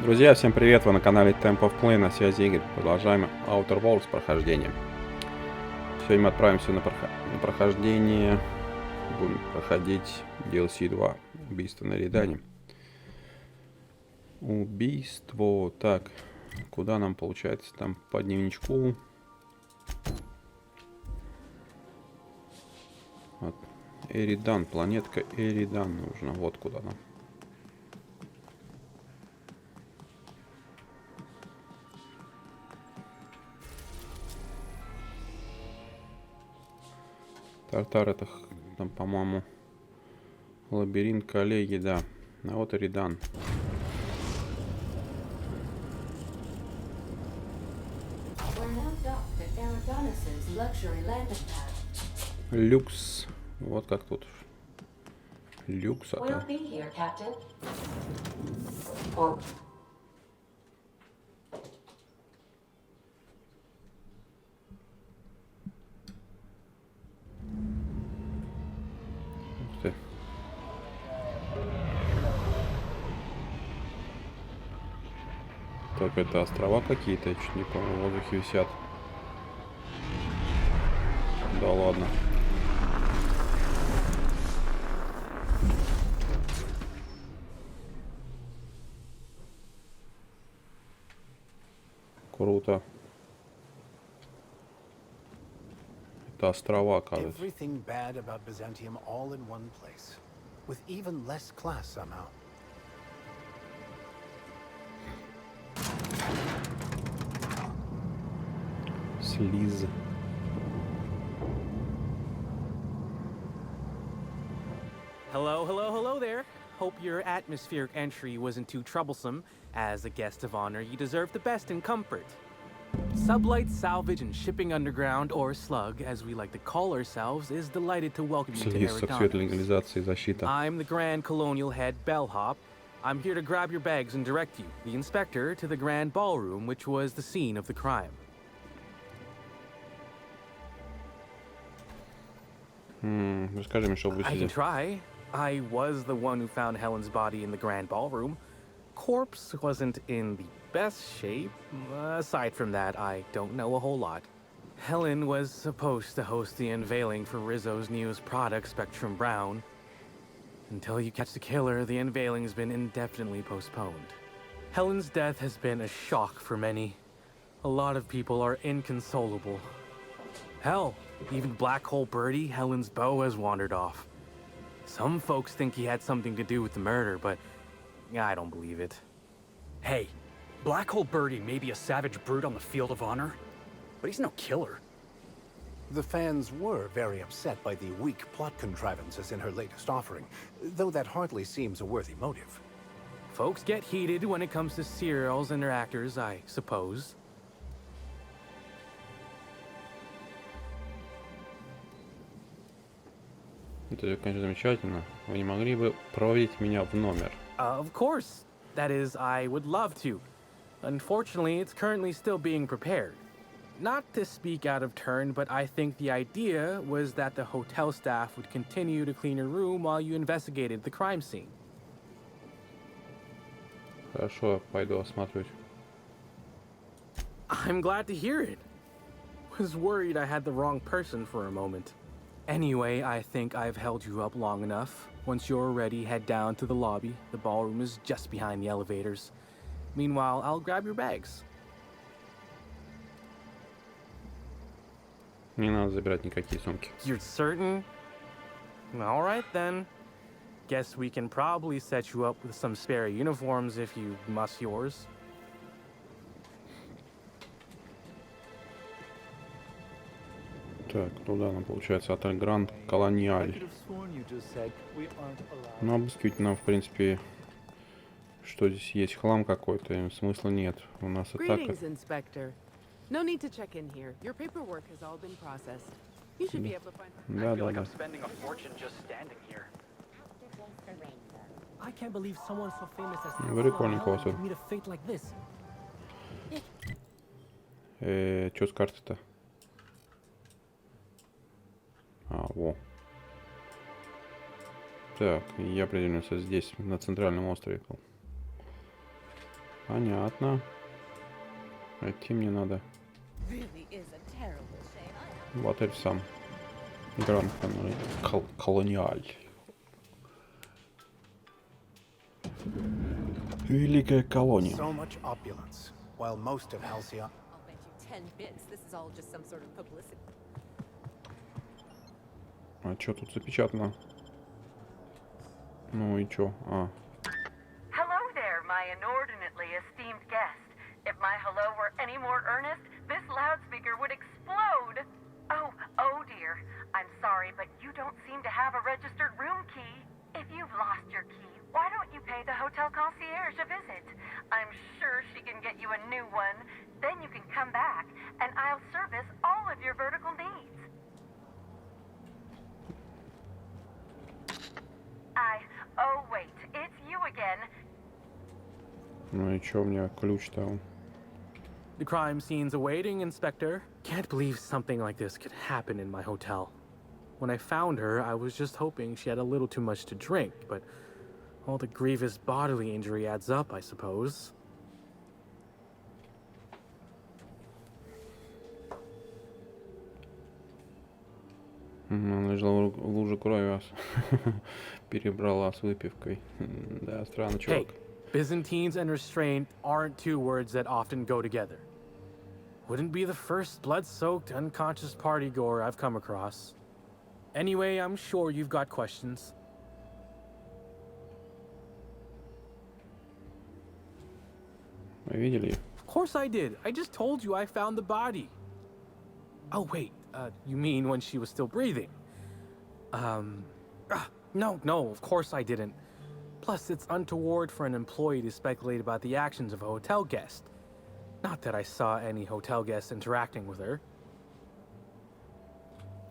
Друзья, всем привет! Вы на канале Tempo of Play, на связи Игорь. Продолжаем Outer Worlds прохождение. Сегодня мы отправимся на прохождение. Будем проходить DLC 2. Убийство на Эридане. Убийство. Так, куда нам получается? Там по дневничку. Вот. Эридан, планетка Эридан нужна. Вот куда нам. Тартар это там, по-моему, лабиринт коллеги, да. А вот Эридан. Люкс. Вот как тут. Люкс. Так, это острова какие-то, я чуть не помню, в воздухе висят. Да ладно. Круто. Это острова, кажется. Слиз. Hello there. Hope your atmospheric entry wasn't too troublesome. As a guest of honor, you deserve the best in comfort. Sublight Salvage and Shipping Underground, or Slug, as we like to call ourselves, is delighted to welcome you to Eridanos. I'm the Grand Colonial Head Bellhop. I'm here to grab your bags and direct you, the inspector, to the Grand Ballroom, which was the scene of the crime. Расскажи мне, что вы I can try. I was the one who found Helen's body in the Grand Ballroom. Corpse wasn't in the best shape. Aside from that, I don't know a whole lot. Helen was supposed to host the unveiling for Rizzo's newest product, Spectrum Brown. Until you catch the killer, the unveiling's been indefinitely postponed. Helen's death has been a shock for many. A lot of people are inconsolable. Hell, even Black Hole Birdie, Helen's beau, has wandered off. Some folks think he had something to do with the murder, but I don't believe it. Hey, Black Hole Birdie may be a savage brute on the field of honor, but he's no killer. The fans were very upset by the weak plot contrivances in her latest offering, though that hardly seems a worthy motive. Folks get heated when it comes to serials and their actors, I suppose. Это, конечно, замечательно. Вы не могли бы проводить меня в номер? Of course. That is, I would love to. Unfortunately, it's currently still being prepared. Not to speak out of turn, but I think the idea was that the hotel staff would continue to clean your room while you investigated the crime scene. Хорошо, пойду осматривать. I'm glad to hear it. Was worried I had the wrong person for a moment. Anyway, I think I've held you up long enough. Once you're ready, head down to the lobby. The ballroom is just behind the elevators. Meanwhile, I'll grab your bags. Не надо забирать никакие сумки. You're certain? All right then. Guess we can probably set you up with some spare uniforms if you must yours. Так, туда нам получается отель Гранд Колониаль. Ну, обыскивать нам, в принципе, что здесь есть хлам какой-то, смысла нет. У нас и так... No need to check in here. Your paperwork has all been processed. You should be able to find. I feel like I'm spending a fortune just standing here. I can't believe someone so famous as Прикольненько у вас тут. meet a fate like this. Чё с карты-то? Во. Так, я определился здесь, на центральном острове. Понятно. Идти мне надо. Really is a terrible shame. Вот и сам. Гранд колониаль. Великая колония. So much opulence, while most of Halcyon... I'll bet you 10 bits this is all just some sort of publicity. А что тут запечатано? Ну и чё? А. Hello there, my inordinately esteemed guest. If my hello were any more earnest, this loudspeaker would explode. Oh dear. I'm sorry, but you don't seem to have a registered room key. If you've lost your key, why don't you pay the hotel concierge a visit? I'm sure she can get you a new one. Then you can come back, and I'll service all of your vertical needs. Oh wait, it's you again. Ну и чё у меня ключ-то? The crime scene's awaiting, Inspector. Can't believe something like this could happen in my hotel. When I found her, I was just hoping she had a little too much to drink, but all the grievous bodily injury adds up, I suppose. Она лежала в луже крови, перебрала с выпивкой. Да, странно, чувак. Hey, Byzantines and restraint aren't two words that often go together. Wouldn't be the first blood-soaked, unconscious party-goer I've come across. Anyway, I'm sure you've got questions. Вы видели ее? Of course I did. I just told you I found the body. Oh, wait. You mean when she was still breathing? No, of course I didn't. Plus, it's untoward for an employee to speculate about the actions of a hotel guest. Not that I saw any hotel guests interacting with her.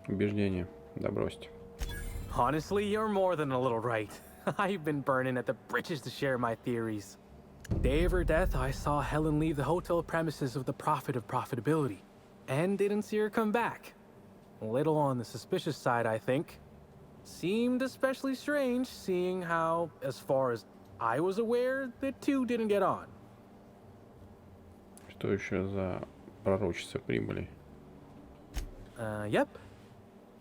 Убеждение. Да бросьте. Honestly, you're more than a little right. I've been burning at the britches to share my theories. Day of her death, I saw Helen leave the hotel premises with the profit of profitability, and didn't see her come back. A little on the suspicious side, I think. Seemed especially strange, seeing how, as far as I was aware, the two didn't get on. Что еще за пророчество прибыли? Yep.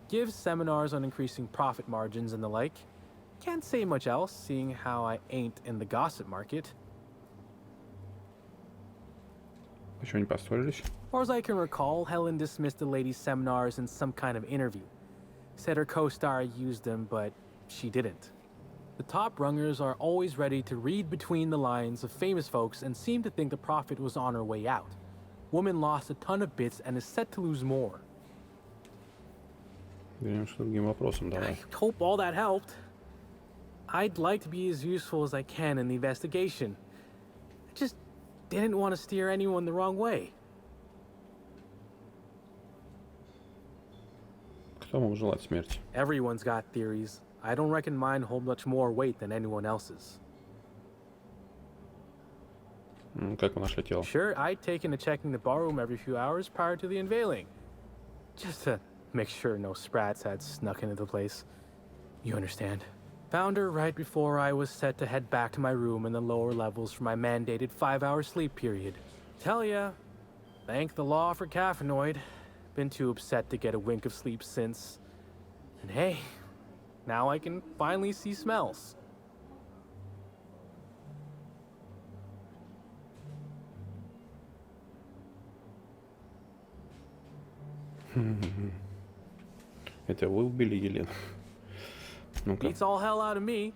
Gives seminars on increasing profit margins and the like. Can't say much else, seeing how I ain't in the gossip market. Почему не поссорились? Far as I can recall, Helen dismissed the lady's seminars in some kind of interview. Said her co-star used them, but she didn't. The top rungers are always ready to read between the lines of famous folks and seem to think the prophet was on her way out. Woman lost a ton of bits and is set to lose more. Вернемся к другим вопросам, I давай. hope all that helped. I'd like to be as useful as I can in the investigation. I just didn't want to steer anyone the wrong way. Кто мог желать смерти? Everyone's got theories. I don't reckon mine hold much more weight than anyone else's. Как вы нашли тело? Sure, I'd taken to checking the ballroom every few hours prior to the unveiling. Just to make sure no sprats had snuck into the place. You understand. Found her right before I was set to head back to my room in the lower levels for my mandated 5-hour sleep period. Tell ya, thank the law for caffeinoid. Been too upset to get a wink of sleep since. And hey, now I can finally see smells. Это вы убили Елену? Ну-ка. Beats all hell out of me.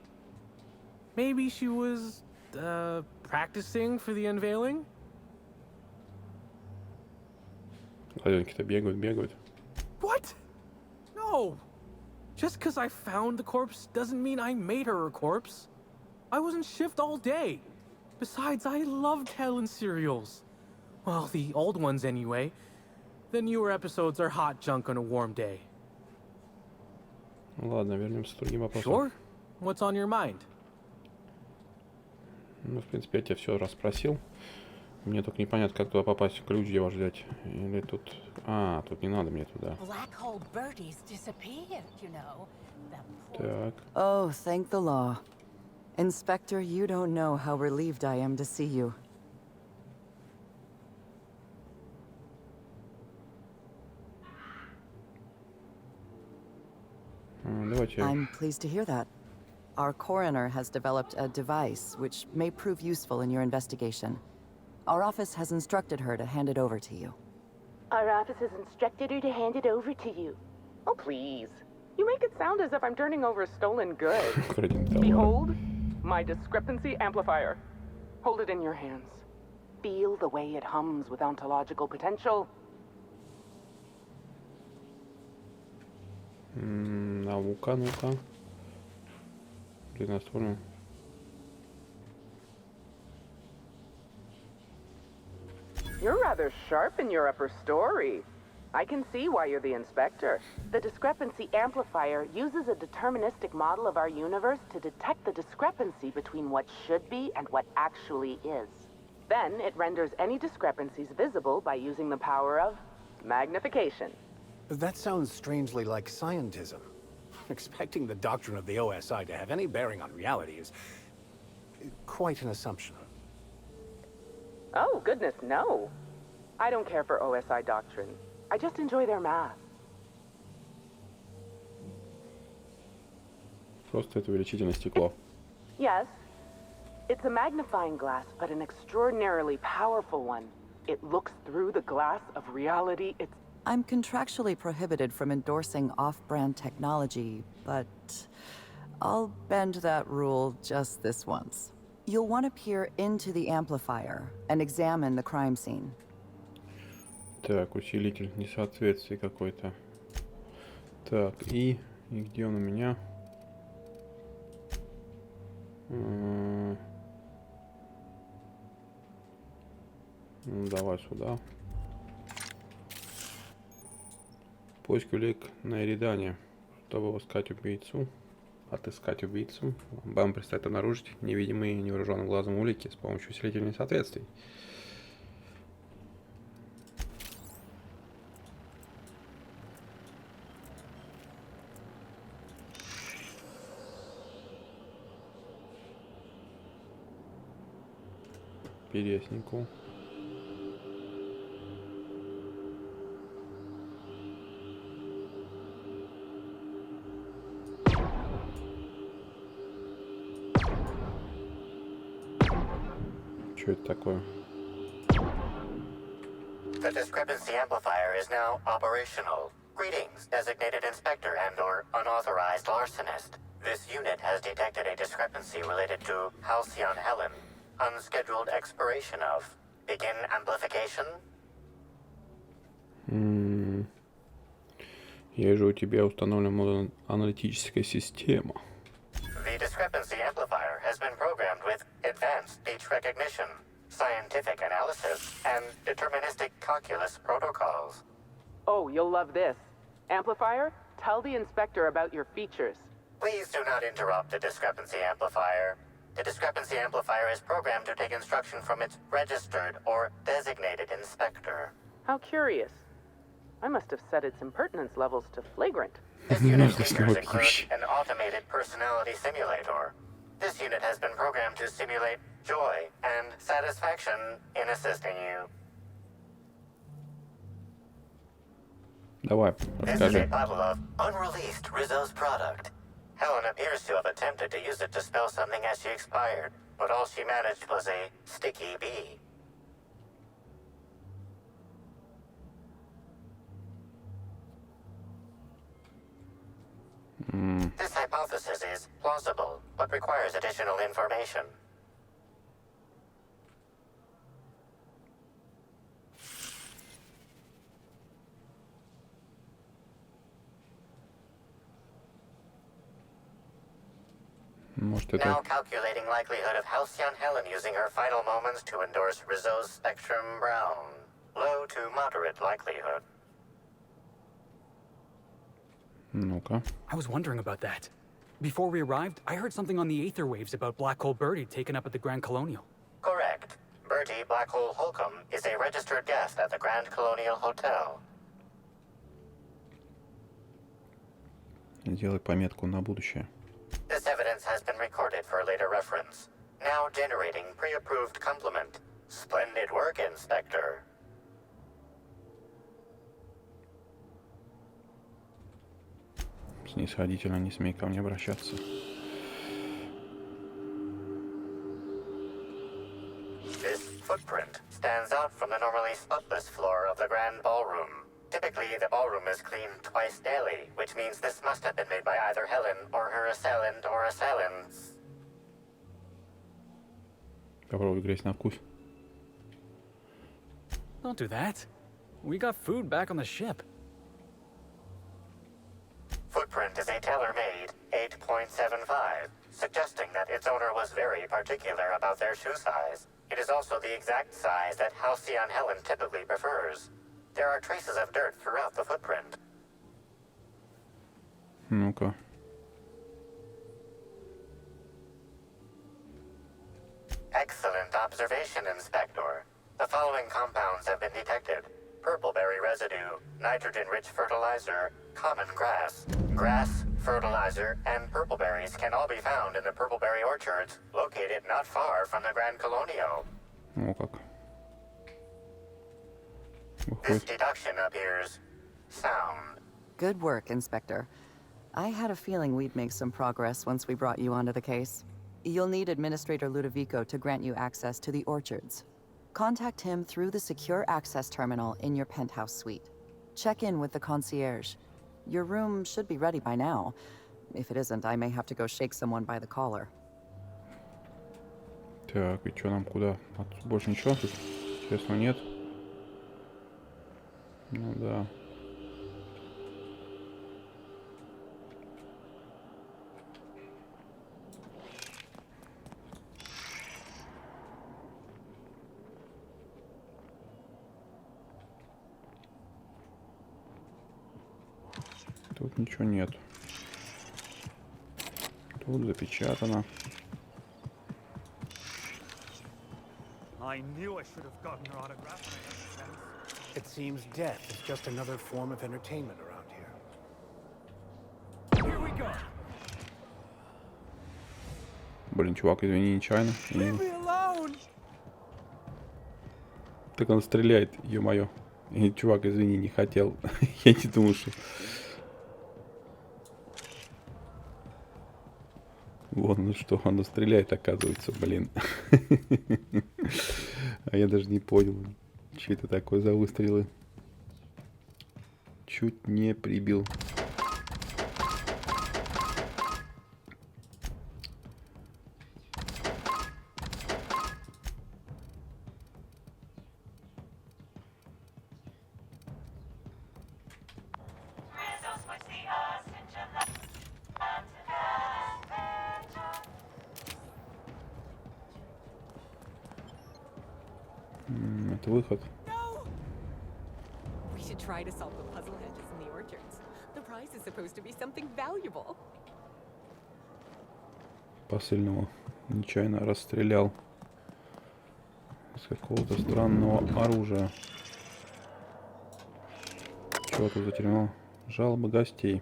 Maybe she was, practicing for the unveiling? Ладеньки-то бегают. What? No! Just because I found the corpse doesn't mean I made her a corpse. I was on shift all day. Besides, I loved Helen serials. Well, the old ones anyway. The newer episodes are hot junk on a warm day. Ладно, вернемся к другим вопросам. Sure? What's on your mind? Ну, в принципе, я тебя все расспросил. Мне только непонятно, как туда попасть, ключ где вас ждать. Или тут... А, тут не надо мне туда. Black hole birdies disappeared, you know. Так. Oh, thank the law. Inspector, you don't know how relieved I am to see you. Давайте. I'm pleased to hear that. Our coroner has developed a device which may prove useful in your investigation. Our office has instructed her to hand it over to you. Our office has instructed her to hand it over to you. Oh, please. You make it sound as if I'm turning over stolen goods. Behold, my discrepancy amplifier. Hold it in your hands. Feel the way it hums with ontological potential. Ну-ка. Длинноствольно. You're rather sharp in your upper story. I can see why you're the inspector. The discrepancy amplifier uses a deterministic model of our universe to detect the discrepancy between what should be and what actually is. Then it renders any discrepancies visible by using the power of magnification. That sounds strangely like scientism. Expecting the doctrine of the OSI to have any bearing on reality is quite an assumption. Oh, goodness, no. I don't care for OSI doctrine. I just enjoy their math. Просто это увеличительное стекло. Yes. It's a magnifying glass, but an extraordinarily powerful one. It looks through the glass of reality. I'm contractually prohibited from endorsing off-brand technology, but I'll bend that rule just this once. You'll want to peer into the amplifier and examine the crime scene. Так, усилитель несоответствий какой-то. Так, и где он у меня? Ну, давай сюда. Поиск улик на Эридане. Чтобы отыскать убийцу, вам предстоит обнаружить невидимые невооруженным глазом улики с помощью усилителя несоответствий. Интересненько. Что это такое? The discrepancy amplifier is now operational. Greetings, designated inspector and/or unauthorized larcenist. This unit has detected a discrepancy related to Halcyon Helen. Unscheduled expiration of. Begin amplification. Я вижу, у тебя установлена модуль аналитическая система. The discrepancy amplifier has been programmed with advanced speech recognition, scientific analysis, and deterministic calculus protocols. Oh, you'll love this. Amplifier, tell the inspector about your features. Please do not interrupt the discrepancy amplifier. The discrepancy amplifier is programmed to take instruction from its registered or designated inspector. How curious. I must have set its impertinence levels to flagrant. This unit's features include an automated personality simulator. This unit has been programmed to simulate joy and satisfaction in assisting you. Давай, This is a расскажи. bottle of unreleased Rizzo's product. Helen appears to have attempted to use it to spell something as she expired, but all she managed was a sticky bee. This hypothesis is plausible, but requires additional information. Может, Now это... calculating likelihood of Halcyon Helen using her final moments to endorse Rizzo's Spectrum Brown. Low to moderate likelihood. Ну-ка. I was wondering about that. Before we arrived, I heard something on the aether waves about Black Hole Birdie taken up at the Grand Colonial. Correct. Bertie Black Hole Holcomb is a registered guest at the Grand Colonial Hotel. Сделай пометку на будущее. This evidence has been recorded for later reference. Now generating pre-approved complement. Splendid work, Inspector. снисходительно, не смей ко мне обращаться. This footprint stands out from the normally spotless floor of the grand ballroom. Typically, the ballroom is cleaned twice daily, which means this must have been made by either Helen or her assailant or assailants. Попробуй грязь на вкус. Don't do that. We got food back on the ship. Footprint is a tailor-made 8.75, suggesting that its owner was very particular about their shoe size. It is also the exact size that Halcyon Helen typically prefers. There are traces of dirt throughout the footprint. Ну-ка. Excellent observation, Inspector. The following compounds have been detected. Purpleberry residue, nitrogen-rich fertilizer, common grass. Grass, fertilizer, and purpleberries can all be found in the purpleberry orchards located not far from the Grand Colonio. О как. This Выходит. deduction appears sound. Good work, Inspector. I had a feeling we'd make some progress once we brought you onto the case. You'll need Administrator Ludovico to grant you access to the orchards. Contact him through the secure access terminal in your penthouse suite. Check in with the concierge. Your room should be ready by now. If it isn't, I may have to go shake someone by the collar. Так, и что нам куда? Больше ничего тут? Честно, нет. Ну да. Тут ничего нет. Тут запечатано. I knew I should have gotten her autograph when I got the chance. It seems death is just another form of entertainment around here. Here we go. Блин, чувак, извини, нечаянно. Leave me alone. Так он стреляет, ё-моё. И, чувак, извини, не хотел. Я не думал, что... Вон, ну что, оно стреляет, оказывается, блин. А я даже не понял, что это такое за выстрелы. Чуть не прибил. Это выход. We should try to solve the puzzle hedges in the orchards. The prize is supposed to be something valuable. Посыльного нечаянно расстрелял из какого-то странного оружия. Чего тут за терминал? Жалобы гостей.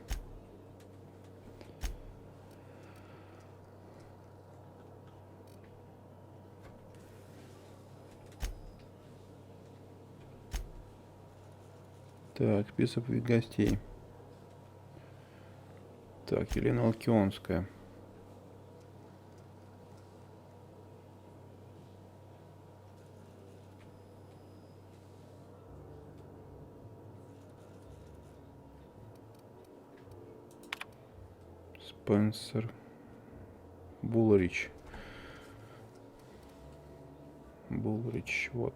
Так, список гостей. Так, Елена Алкионская. Спенсер Булрич. Булрич, вот.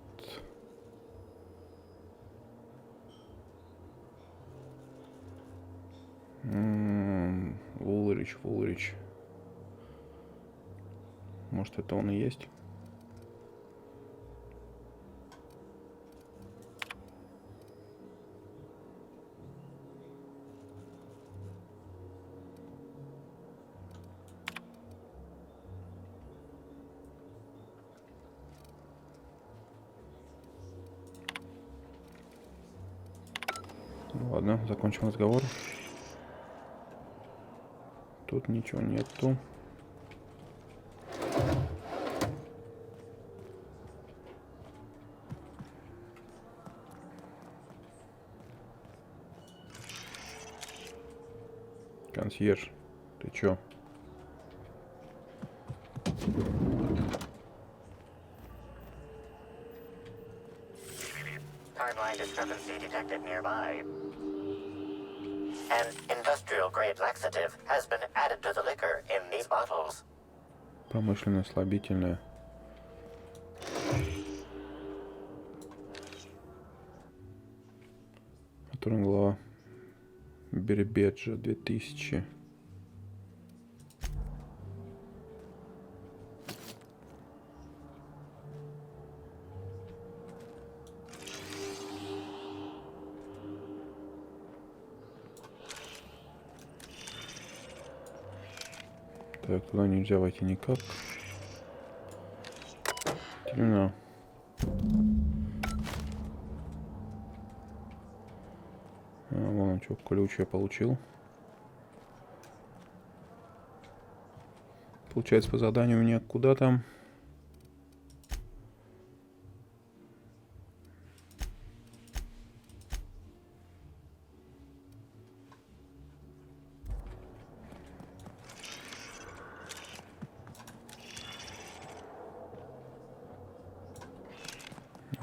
Вулрич. Может, это он и есть? Ладно, закончим разговор. Тут ничего нету. Консьерж, ты чё? Timeline discrepancy detected nearby. An industrial-grade laxative has been added to the liquor in these bottles. Промышленное слабительное. Которая глава Бербеджа 2000. Так, туда нельзя войти никак. Терминал. Вон он что, ключ я получил. Получается, по заданию у меня куда там?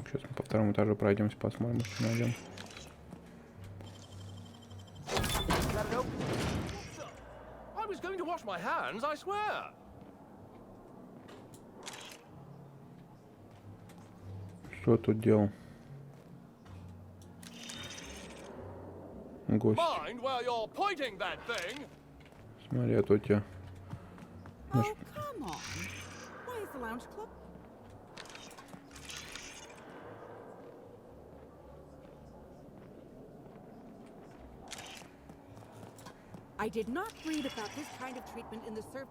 Сейчас мы по второму этажу пройдемся, посмотрим, что найдем. My hands, I swear. Что тут делал? Гость. Mind where you're pointing that thing. Смотри, а то у тебя... Oh, come on. Why is the lounge club? I did not read about this kind of treatment in the serv...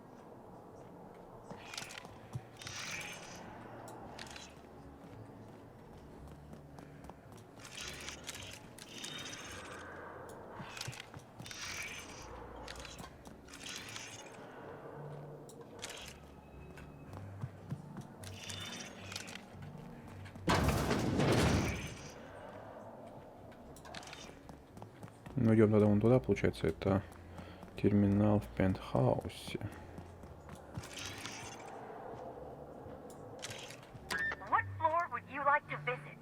Ну, идем тогда вон туда, получается, это терминал в пентхаусе. What floor would you like to visit?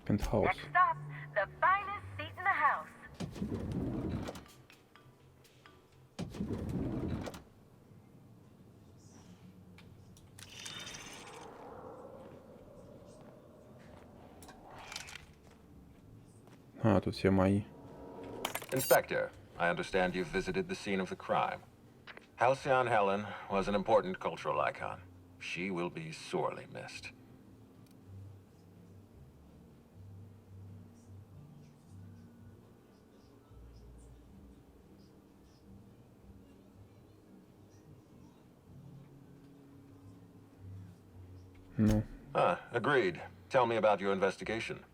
Пентхаус. Next stop, the finest seat in the house. А, тут все мои. Inspector, I understand you've visited the scene of the crime. Halcyon Helen was an important cultural icon. She will be sorely missed. Ну. Agreed. Tell me about your investigation.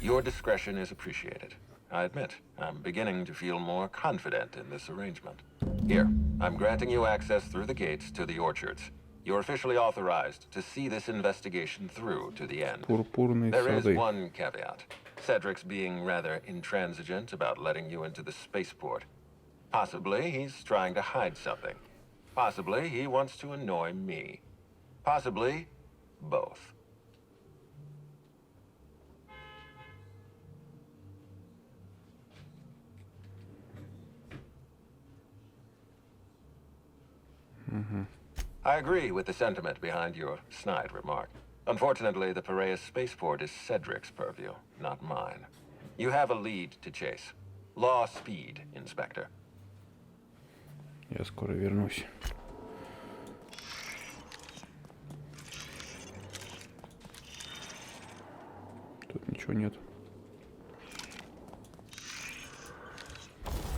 Your discretion is appreciated. I admit, I'm beginning to feel more confident in this arrangement. Here, I'm granting you access through the gates to the orchards. You're officially authorized to see this investigation through to the end. There is one caveat. Cedric's being rather intransigent about letting you into the spaceport. Possibly he's trying to hide something. Possibly he wants to annoy me. Possibly both. I agree with the sentiment behind your snide remark. Unfortunately, the Piraeus spaceport is Cedric's purview, not mine. You have a lead to chase. Law speed, Inspector. Я скоро вернусь. Тут ничего нет.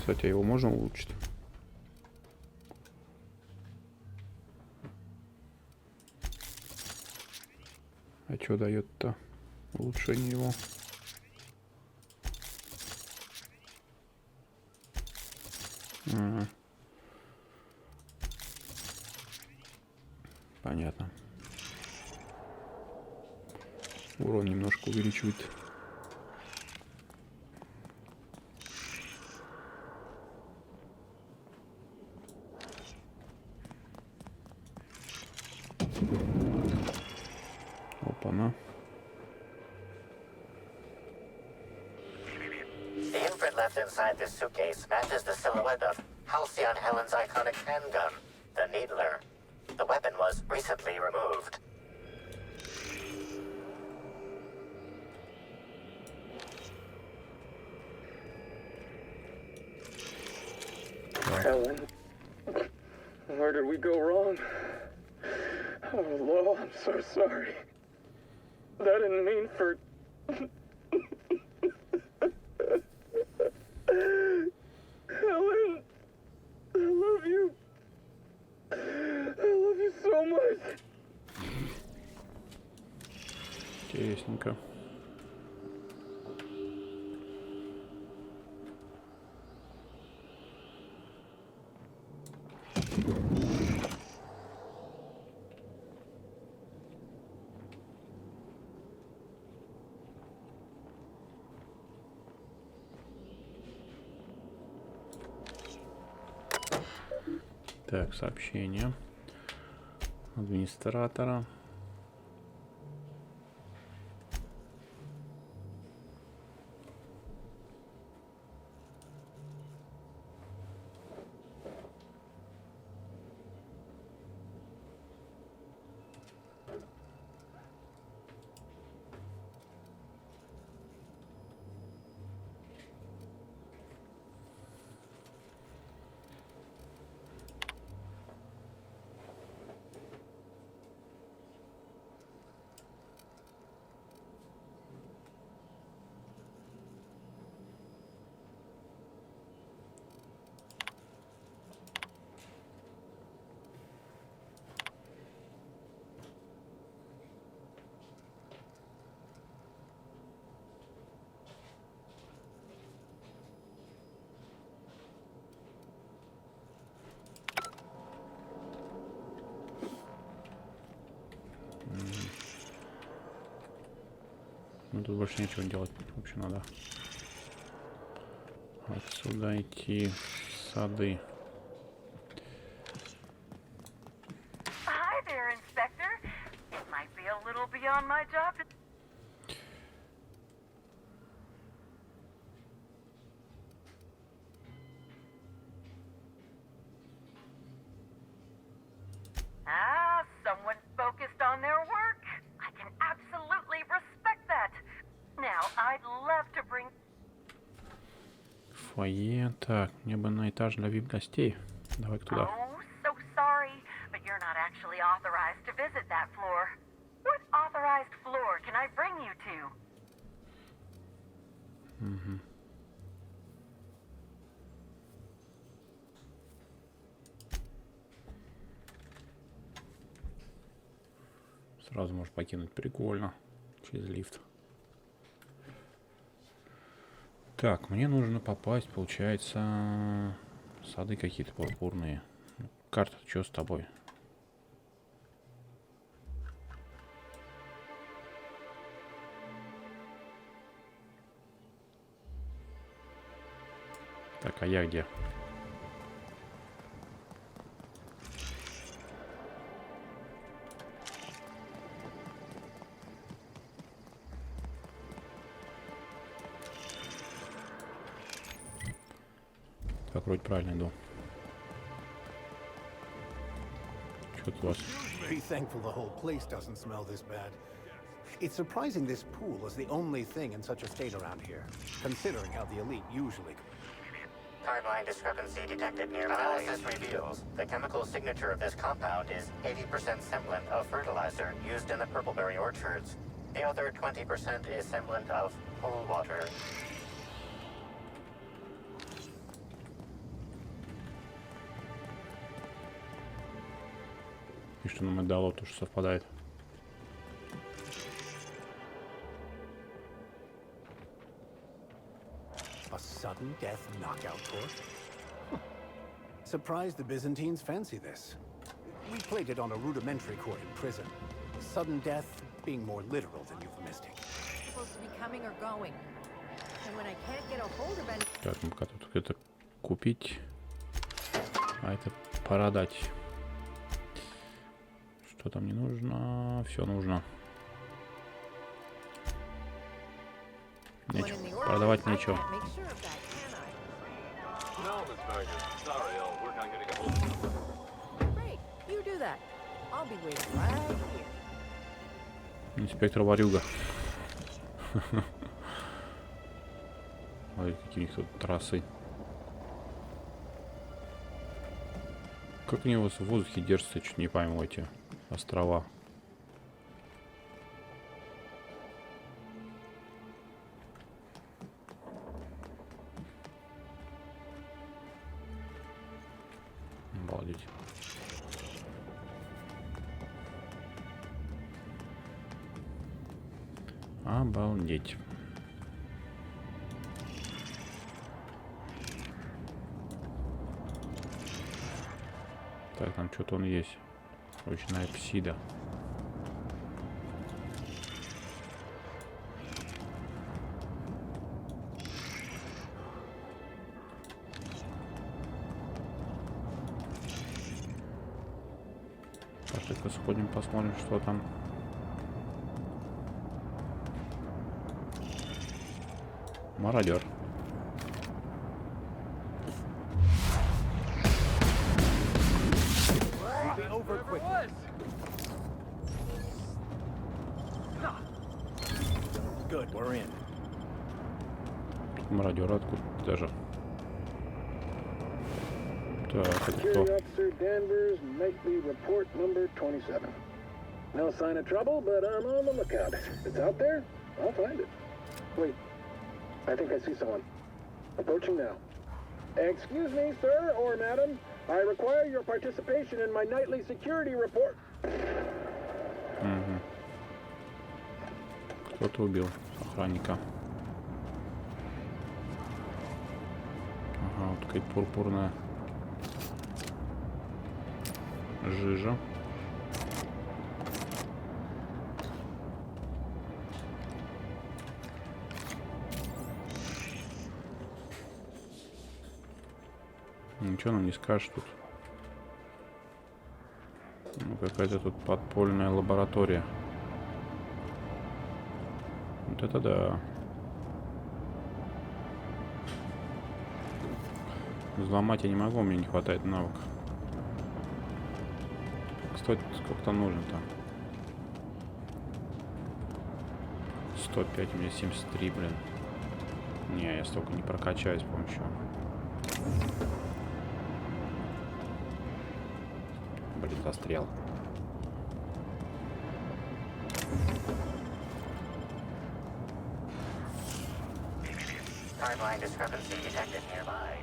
Кстати, его можно улучшить? А что дает-то улучшение его? Понятно. Урон немножко увеличивает. Опа-на. The imprint left inside this suitcase matches the silhouette of Halcyon Helen's iconic handgun, the Needler. The weapon was recently removed. Helen, where did we go wrong? Oh, Lo, I'm so sorry. That didn't mean for... Helen, I love you. I love you so much. Интересненько. Так, сообщение администратора. Ну тут больше нечего делать. В общем, надо отсюда идти в сады. Hi there, Inspector. It might be a little beyond my job. Someone focused on their work. I can absolutely respect that. Now, I'd love to bring... Фойе. Так, мне бы на этаж для вип-гостей. Давай туда. Oh, so sorry, but you're not actually authorized to visit that floor. What authorized floor can I bring you to? Угу. Сразу можешь покинуть. Прикольно. Через лифт. Так, мне нужно попасть, получается, сады какие-то пурпурные. Карта, что с тобой? Так, а я где? Так, вроде правильно иду. Что тут у вас? Be thankful the whole place doesn't smell this bad. It's surprising this pool is the only thing in such a state around here, considering how the elite usually... Timeline discrepancy detected nearby. Analysis reveals the chemical signature of this compound is 80% semblant of fertilizer used in the purpleberry orchards. The other 20% is semblant of pool water. И что нам это дало, то что совпадает. A sudden death knockout course? Surprised the Byzantines fancy this. We played it on a rudimentary court in prison. Sudden death being more literal than euphemistic. Supposed to be coming or going. And when I can't get a hold of any... Так, ну-ка тут это купить, а это продать. Что там не нужно? Все нужно. Нечего. Продавать нечего. Инспектор Варюга. Ой, какие у них тут трассы. Как у него в воздухе держатся, чуть не пойму, эти острова. Обалдеть. Обалдеть. Так, там что-то он есть. Ручная псида. Пошли-ка сходим, посмотрим, что там. Мародер. Good, we're in. Мародер откуда даже? Так, это кто? Officer Danvers, nightly report number 27. No sign of trouble, but I'm on the lookout. It's out there. I'll find it. Wait, I think I see someone. Approaching now. Excuse me, sir or madam. I require your participation in my nightly security report. Угу. Кто-то убил охранника. Ага, вот какая-то пурпурная жижа. Ничего нам не скажешь тут. Ну, какая-то тут подпольная лаборатория. Вот это да. Взломать я не могу, мне не хватает навыка. Стоит, сколько там нужно-то? 105, у меня 73, блин. Не, я столько не прокачаюсь с помощью. Блин, застрял. Timeline discrepancy detected nearby.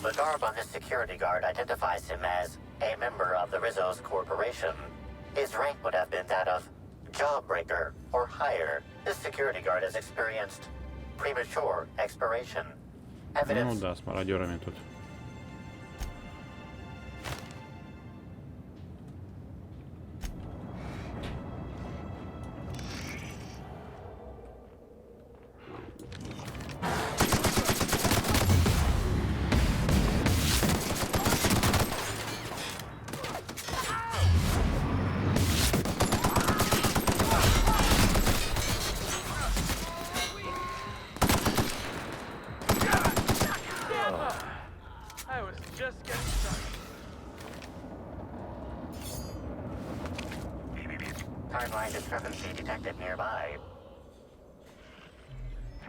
The garb on this security guard identifies him as a member of the Rizzo's Corporation. His rank would have been that of Jawbreaker or higher. This security guard has experienced premature expiration. Ну да, с мародерами тут. Timeline discrepancy detected nearby.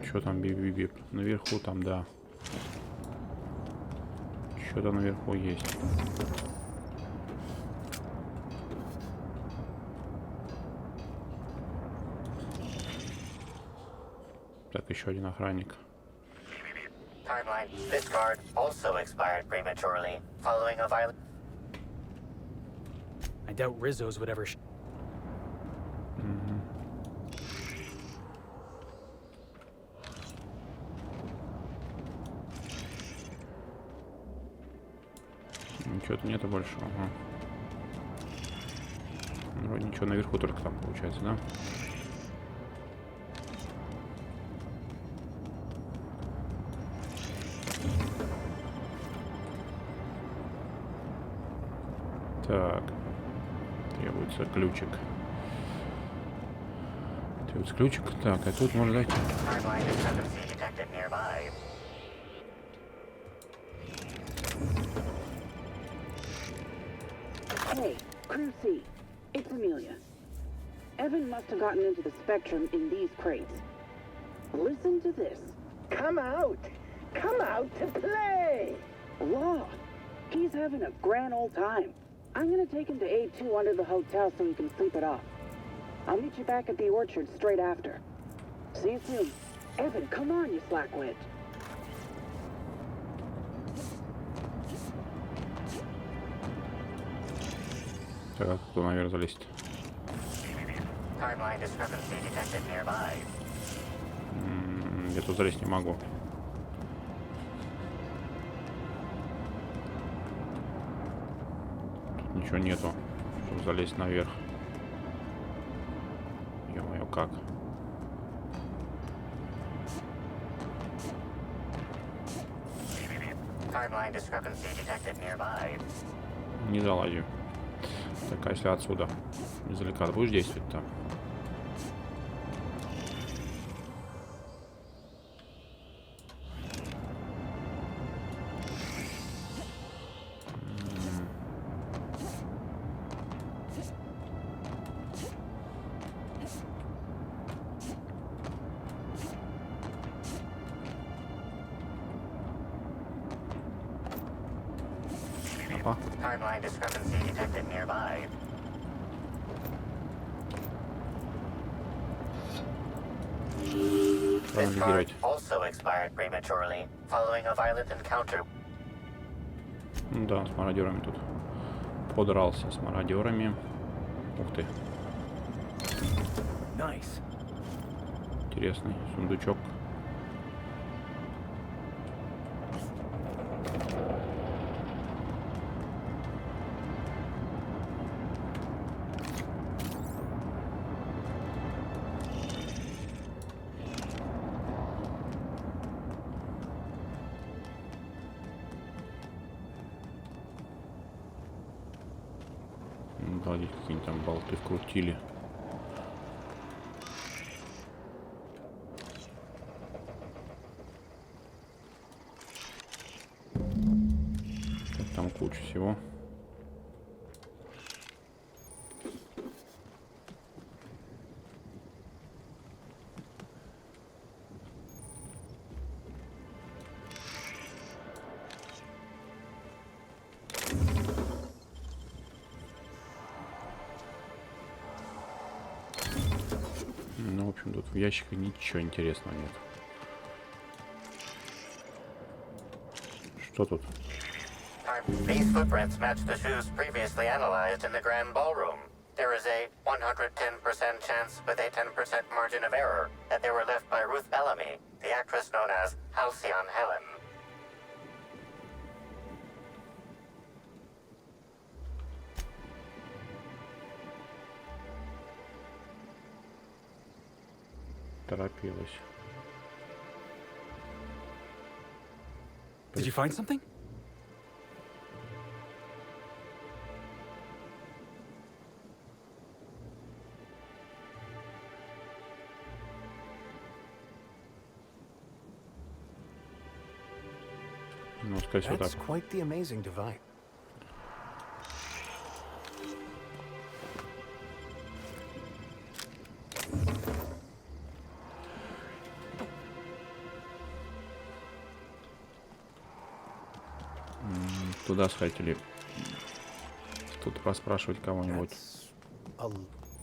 Что там, бип-бип-бип? Наверху там, да. Что-то наверху есть. Так, еще один охранник. Timeline. This guard also expired prematurely following a violent. I doubt Rizzo's would ever. Ничего-то нету больше. Ага. Вроде ничего, наверху только там получается, да? Так. Требуется ключик. Требуется ключик. Так, а тут можно дойти. Hey, Crew C. It's Amelia. Evan must have gotten into the spectrum in these crates. Listen to this. Come out! Come out to play! Law. He's having a grand old time. I'm gonna take him to A2 under the hotel so he can sleep it off. I'll meet you back at the orchard straight after. See you soon. Evan, come on, you slackwit. Так, кто наверх залезть? Я тут залезть не могу. Тут ничего нету, чтобы залезть наверх. Ё-моё, как? Не залазю. Так, а если отсюда издалека будешь действовать там? Timeline discrepancy detected nearby. This card also expired prematurely, following a violent encounter. Да, с мародерами тут. Подрался с мародерами. Ух ты. Nice. Интересный сундучок. Обалдеть, какие-нибудь там болты вкрутили. Там куча всего. Ну, в общем, тут в ящике ничего интересного нет. Что тут? These footprints match the shoes previously analyzed in the Grand Ballroom. There is a 110% chance with a 10% margin of error that they were left by Ruth Bellamy, the actress known as Halcyon Helen. Торопилась. Did you find something? Ну, скорее всего, так. That's quite the amazing device. Туда сходить или тут поспрашивать кого-нибудь.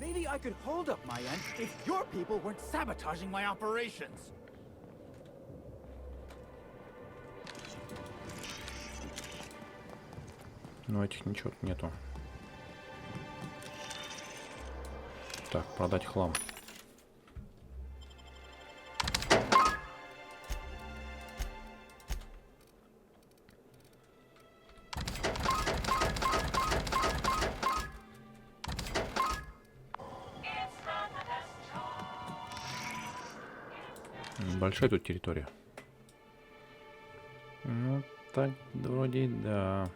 Maybe I could hold up my end if your people weren't sabotaging my operations. Но этих ничего нету. Так, продать хлам. Большая тут территория. Ну, так, вроде, да.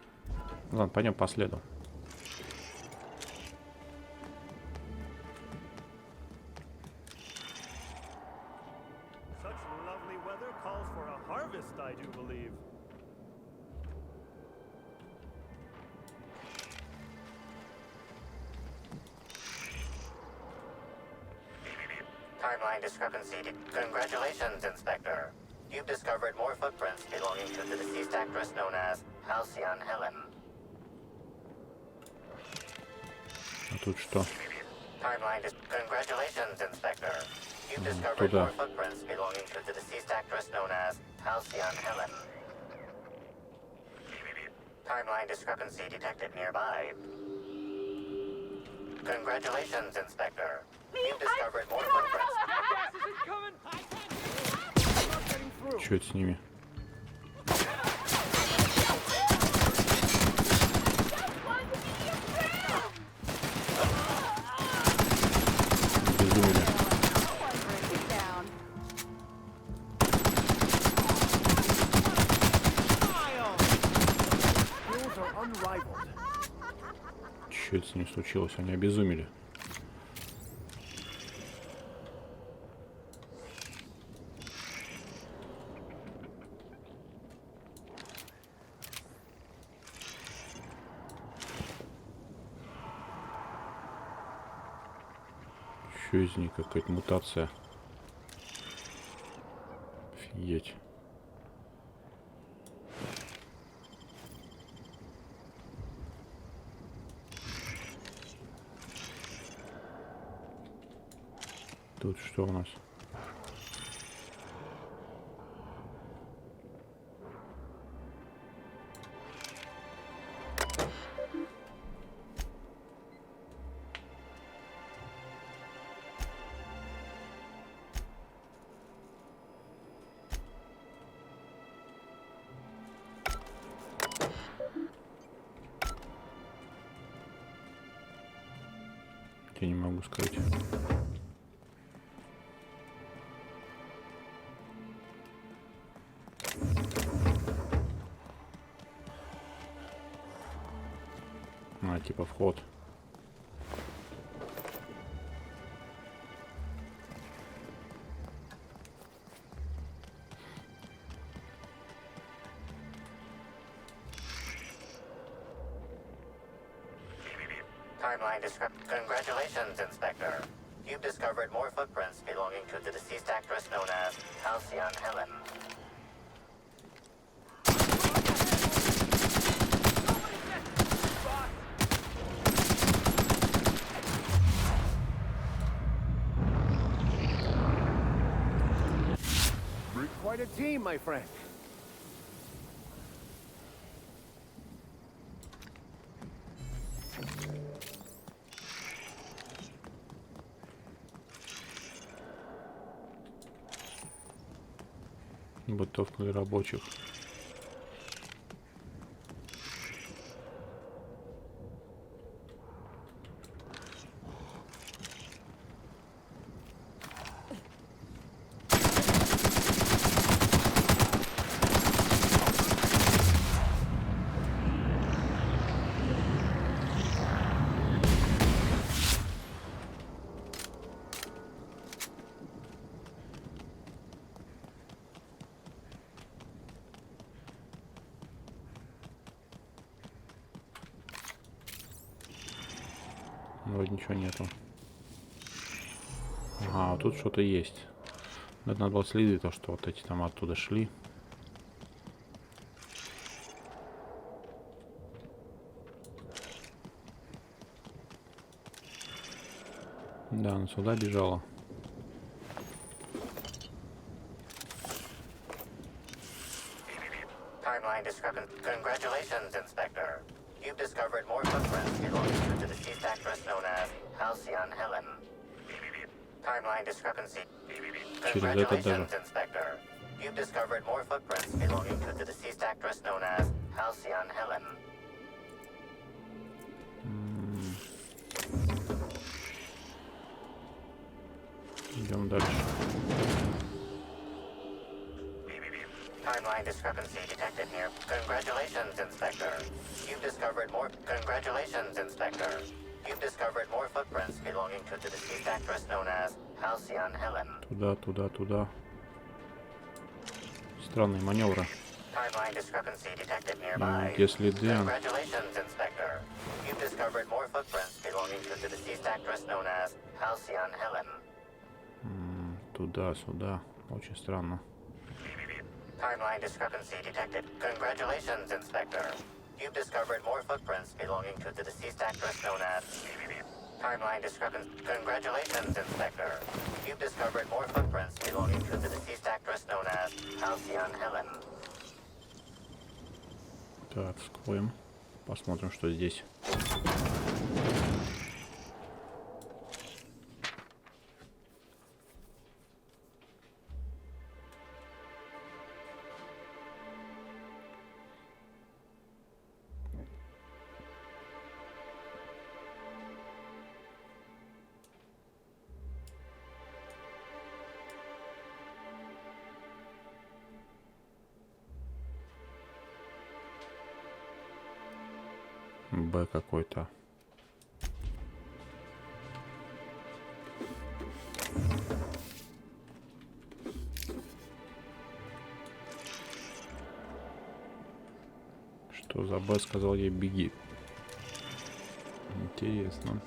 Ладно, пойдем по следу. Timeline discrepancy. Congratulations, Inspector. You've discovered more footprints belonging to the deceased actress known as Halcyon Helen. А тут что? Congratulations, Inspector. You've discovered more footprints belonging to the deceased actress known as Halcyon Helen. Timeline discrepancy detected nearby. Congratulations, Inspector. You've discovered more footprints. Что это с ними? Безумие. Что это с ними случилось? Они обезумели. Что из них? Какая-то мутация. Офигеть. Тут что у нас? Я не могу сказать. А, типа вход. Timeline discrepancy. Congratulations, Inspector. You've discovered more footprints belonging to the deceased actress known as Halcyon Helen. We're quite a team, my friend. Бытовка для рабочих. Вроде ничего нету. Ага, вот тут что-то есть. Это надо было следить, то что вот эти там оттуда шли. Да, она сюда бежала. Timeline discrepancy. Congratulations, Inspector. You've discovered more footprints belonging to the deceased actress known as Halcyon Helen. Timeline discrepancy. Congratulations, Inspector. You've discovered more footprints belonging to the deceased actress known as Halcyon Helen. Идем дальше. Timeline discrepancy detected here. Congratulations, Inspector. You've discovered more. Congratulations, Inspector. You've discovered more footprints belonging to the deceased actress known as Halcyon Helen. Туда. Странные маневры. Timeline discrepancy detected nearby. Где следы? Congratulations, Inspector. You've discovered more footprints belonging to the deceased actress known as Halcyon Helen. Туда-сюда. Очень странно. Timeline discrepancy detected. Congratulations, Inspector. You've discovered more footprints belonging to the deceased actress known as... Timeline discrepancy. Congratulations, Inspector. You've discovered more footprints belonging to the deceased actress known as Halcyon Helen. Так, вскроем. Посмотрим, что здесь. Б какой-то. Что за Б сказал ей беги? Интересно.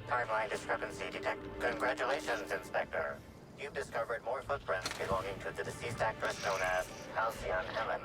Timeline discrepancy detect. Congratulations, Inspector. You've discovered more footprints belonging to the deceased actress known as Halcyon Helen.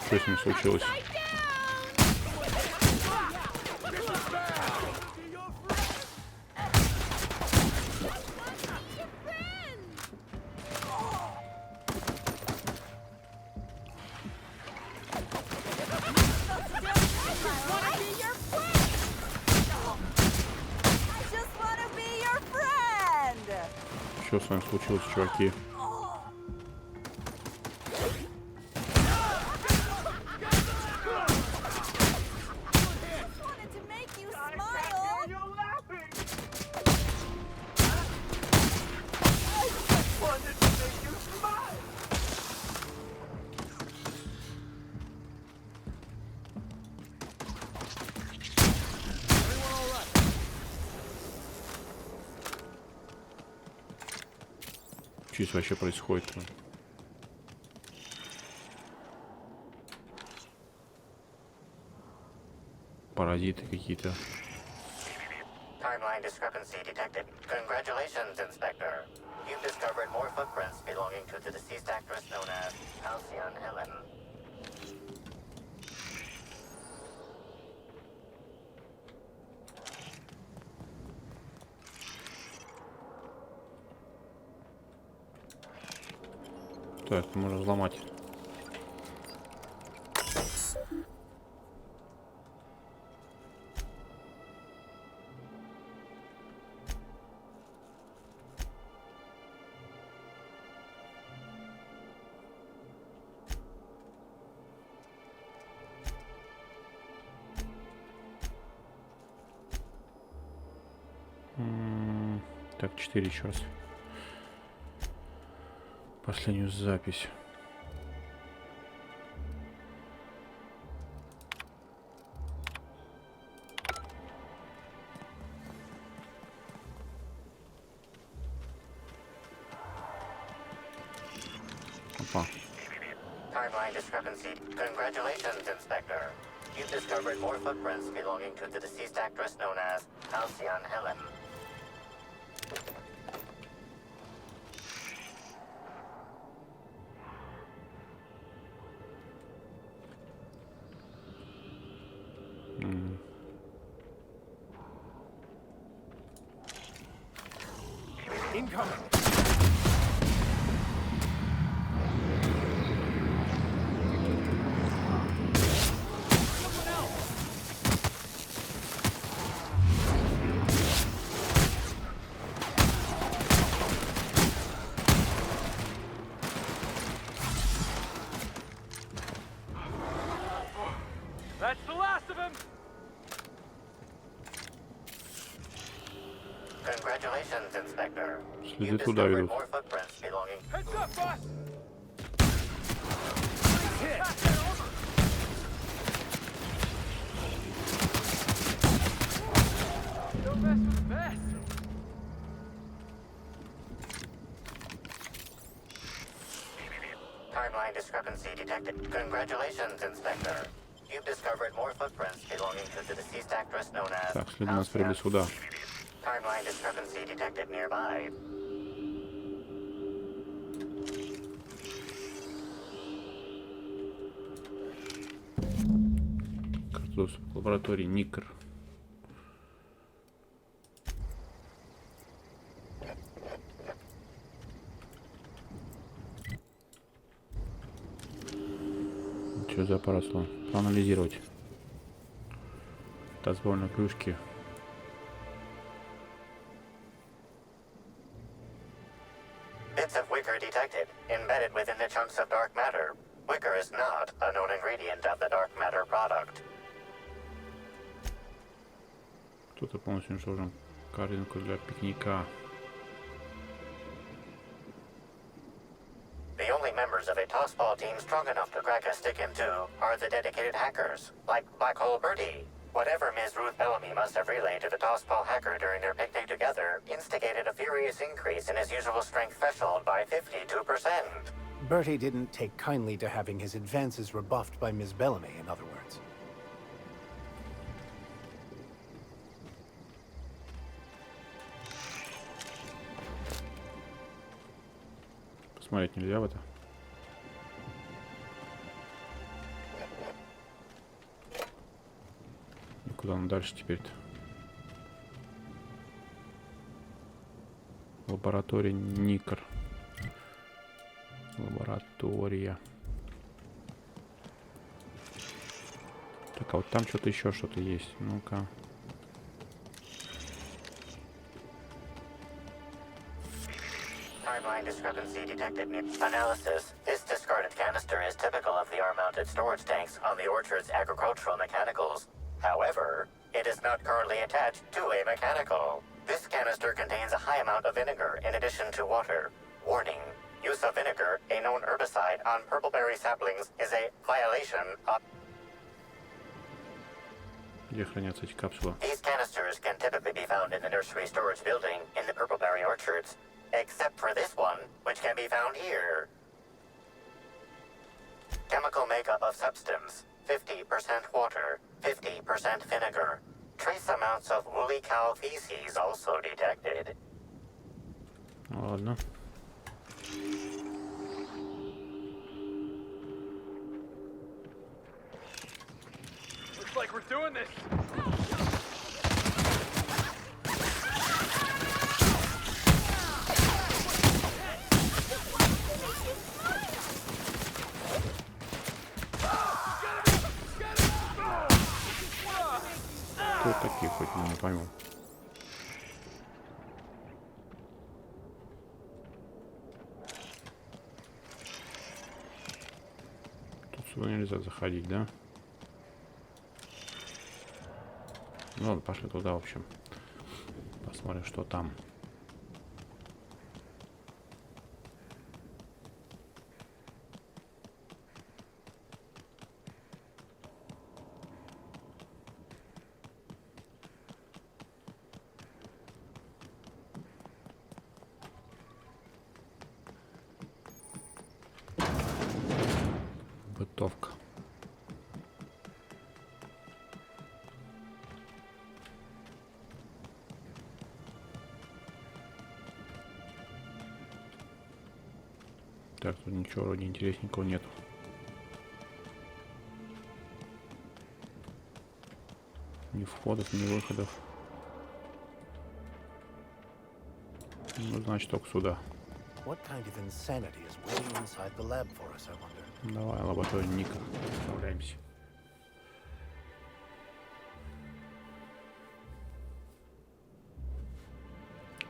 Что с ним случилось? Что с вами случилось, чуваки? Что здесь вообще происходит? Паразиты какие-то. Timeline discrepancy detected. Congratulations, Inspector. You've discovered more footprints belonging to the deceased actress known as Halcyon Helen. Так, можно взломать. Так, 4 еще раз. Последнюю запись. Опа. Timeline discrepancy. Congratulations, Inspector. You've discovered more footprints belonging to the deceased actress known as Halcyon Helen. Incoming. That's the last of him! Congratulations, Inspector. Следы туда ведут. More footprints belonging. Heads up, boss! No mess with the best! Timeline discrepancy detected. Congratulations, Inspector. You've discovered more footprints belonging to the deceased actress known as... Так, следы нас привели сюда. Timeline discrepancy detected nearby. Доступ к лаборатории Никр. Что за аппарат? Проанализировать. Дозвольно кружки. Bits of wicker detected, embedded within the chunks of dark matter. Wicker is not a known ingredient of the dark matter product. Кто-то полностью уничтожен корзинку для пикника. The only members of a tossball team strong enough to crack a stick in two are the dedicated hackers, like Black Hole Birdie. Whatever Ms. Ruth Bellamy must have relayed to the tossball hacker during their picnic together instigated a furious increase in his usual strength threshold by 52%. Bertie didn't take kindly to having his advances rebuffed by Ms. Bellamy, in other words. Посмотреть нельзя в это. И куда нам дальше теперь-то? Лаборатория Никр. Лаборатория. Так, а вот там что-то еще что-то есть. Ну-ка. Timeline discrepancy detected. Analysis. This discarded canister is typical of the R-mounted storage tanks on the orchard's agricultural mechanicals. However, it is not currently attached to a mechanical. This canister contains a high amount of vinegar in addition to water. Warning. Use of vinegar, a known herbicide, on purpleberry saplings is a violation of... Где хранятся эти капсулы? These canisters can typically be found in the nursery storage building in the purpleberry orchards, except for this one, which can be found here. Chemical makeup of substance, 50% water, 50% vinegar. Trace amounts of woolly cow feces also detected. Ладно. Looks like we're doing this! Кто такие, хоть не пойму. Тут сюда нельзя заходить, да? Ну ладно, пошли туда, в общем. Посмотрим, что там. Бытовка. Так, тут ничего вроде интересненького нету. Ни входов, ни выходов. Ну, значит, только сюда. What kind of insanity is waiting inside the lab for us, I wonder? Давай, лаборатория Ника. Отправляемся.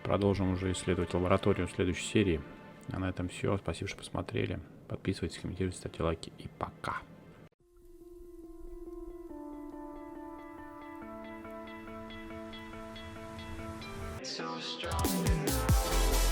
Продолжим уже исследовать лабораторию в следующей серии. А на этом все. Спасибо, что посмотрели. Подписывайтесь, комментируйте, ставьте лайки и пока. So strong enough.